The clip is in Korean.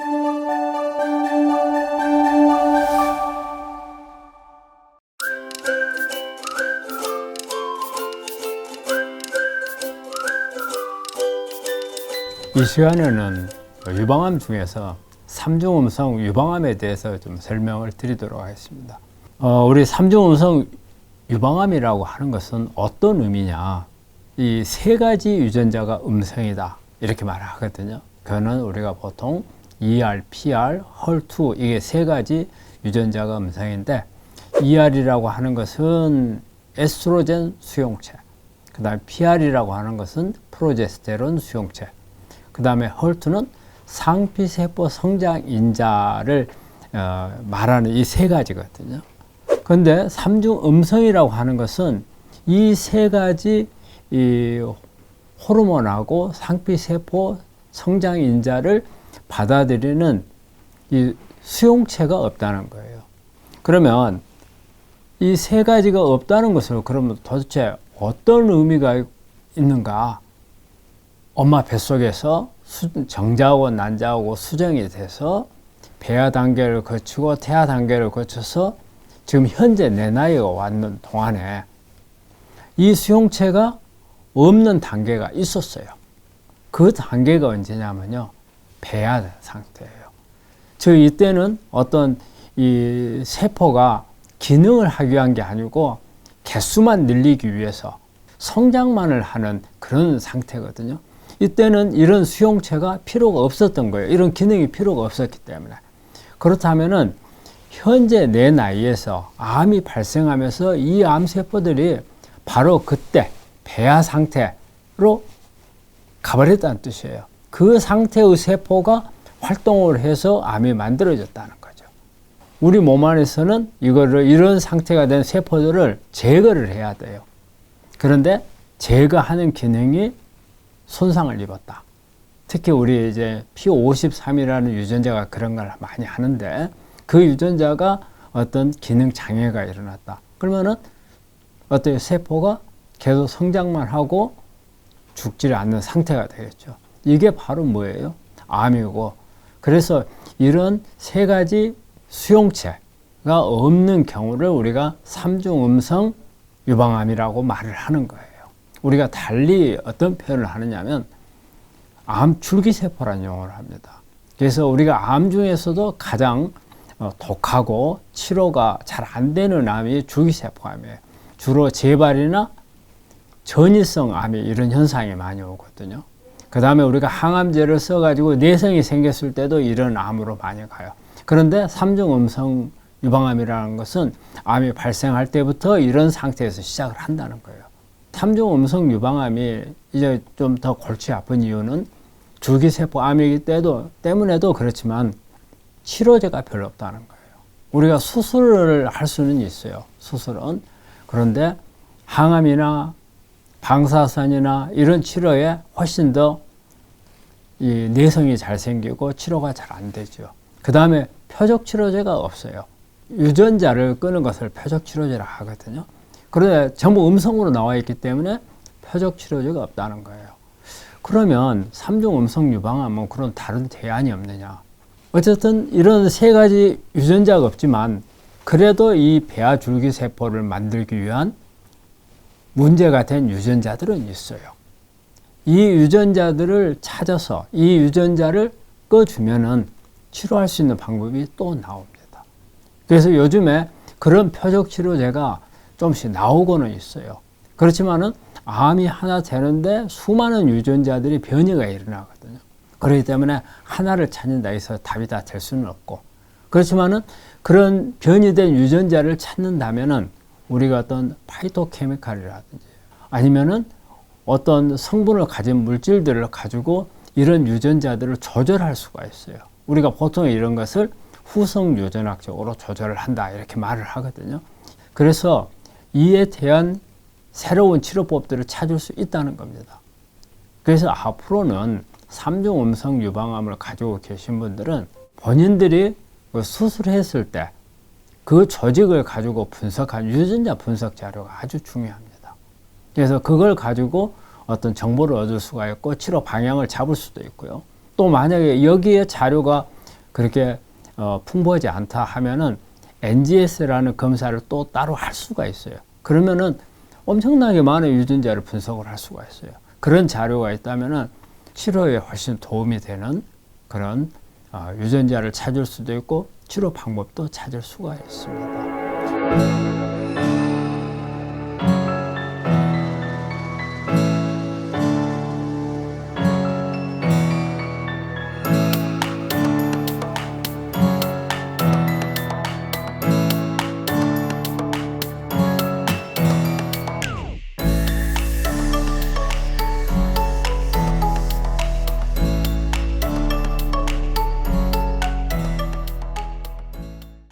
이 시간에는 유방암 중에서 3중 음성 유방암에 대해서 좀 설명을 드리도록 하겠습니다. 우리 3중 음성 유방암이라고 하는 것은 어떤 의미냐? 이 세 가지 유전자가 음성이다 이렇게 말을 하거든요. 그거는 우리가 보통 ER, PR, HER2 이게 세 가지 유전자가 음성인데, ER이라고 하는 것은 에스트로겐 수용체, 그 다음에 PR이라고 하는 것은 프로제스테론 수용체, 그 다음에 HER2는 상피세포 성장 인자를 말하는 이 세 가지거든요. 그런데 3중 음성이라고 하는 것은 이 세 가지 이 호르몬하고 상피세포 성장 인자를 받아들이는 이 수용체가 없다는 거예요. 그러면 이 세 가지가 없다는 것을 그러면 도대체 어떤 의미가 있는가? 엄마 뱃속에서 정자하고 난자하고 수정이 돼서 배아 단계를 거치고 태아 단계를 거쳐서 지금 현재 내 나이가 왔는 동안에 이 수용체가 없는 단계가 있었어요. 그 단계가 언제냐면요, 배아 상태예요. 즉 이때는 어떤 이 세포가 기능을 하기 위한 게 아니고 개수만 늘리기 위해서 성장만을 하는 그런 상태거든요. 이때는 이런 수용체가 필요가 없었던 거예요. 이런 기능이 필요가 없었기 때문에. 그렇다면은 현재 내 나이에서 암이 발생하면서 이 암세포들이 바로 그때 배아 상태로 가버렸다는 뜻이에요. 그 상태의 세포가 활동을 해서 암이 만들어졌다는 거죠. 우리 몸 안에서는 이런 상태가 된 세포들을 제거를 해야 돼요. 그런데 제거하는 기능이 손상을 입었다. 특히 우리 이제 P53이라는 유전자가 그런 걸 많이 하는데, 그 유전자가 어떤 기능 장애가 일어났다. 그러면은 어떤 세포가 계속 성장만 하고 죽지 않는 상태가 되겠죠. 이게 바로 뭐예요? 암이고, 그래서 이런 세 가지 수용체가 없는 경우를 우리가 3중 음성 유방암이라고 말을 하는 거예요. 우리가 달리 어떤 표현을 하느냐면 암 줄기세포라는 용어를 합니다. 그래서 우리가 암 중에서도 가장 독하고 치료가 잘 안 되는 암이 줄기세포암이에요. 주로 재발이나 전이성 암이 이런 현상이 많이 오거든요. 그 다음에 우리가 항암제를 써가지고 내성이 생겼을 때도 이런 암으로 많이 가요. 그런데 3중 음성 유방암이라는 것은 암이 발생할 때부터 이런 상태에서 시작을 한다는 거예요. 3중 음성 유방암이 이제 좀 더 골치 아픈 이유는 줄기세포 암이기 때문에도 그렇지만 치료제가 별로 없다는 거예요. 우리가 수술을 할 수는 있어요. 수술은. 그런데 항암이나 방사선이나 이런 치료에 훨씬 더 이 내성이 잘 생기고 치료가 잘 안 되죠. 그 다음에 표적 치료제가 없어요. 유전자를 끄는 것을 표적 치료제라 하거든요. 그런데 전부 음성으로 나와 있기 때문에 표적 치료제가 없다는 거예요. 그러면 3중 음성 유방암은 그런 다른 대안이 없느냐? 어쨌든 이런 세 가지 유전자가 없지만 그래도 이 배아 줄기세포를 만들기 위한 문제가 된 유전자들은 있어요. 이 유전자들을 찾아서 이 유전자를 꺼주면은 치료할 수 있는 방법이 또 나옵니다. 그래서 요즘에 그런 표적 치료제가 조금씩 나오고는 있어요. 그렇지만은 암이 하나 되는데 수많은 유전자들이 변이가 일어나거든요. 그렇기 때문에 하나를 찾는다 해서 답이 다 될 수는 없고, 그렇지만은 그런 변이된 유전자를 찾는다면은 우리가 어떤 파이토케미칼이라든지 아니면은 어떤 성분을 가진 물질들을 가지고 이런 유전자들을 조절할 수가 있어요. 우리가 보통 이런 것을 후성 유전학적으로 조절을 한다 이렇게 말을 하거든요. 그래서 이에 대한 새로운 치료법들을 찾을 수 있다는 겁니다. 그래서 앞으로는 3중 음성 유방암을 가지고 계신 분들은 본인들이 수술했을 때 그 조직을 가지고 분석한 유전자 분석 자료가 아주 중요합니다. 그래서 그걸 가지고 어떤 정보를 얻을 수가 있고 치료 방향을 잡을 수도 있고요. 또 만약에 여기에 자료가 그렇게 풍부하지 않다 하면은 NGS라는 검사를 또 따로 할 수가 있어요. 그러면은 엄청나게 많은 유전자를 분석을 할 수가 있어요. 그런 자료가 있다면은 치료에 훨씬 도움이 되는 그런 유전자를 찾을 수도 있고 치료 방법도 찾을 수가 있습니다.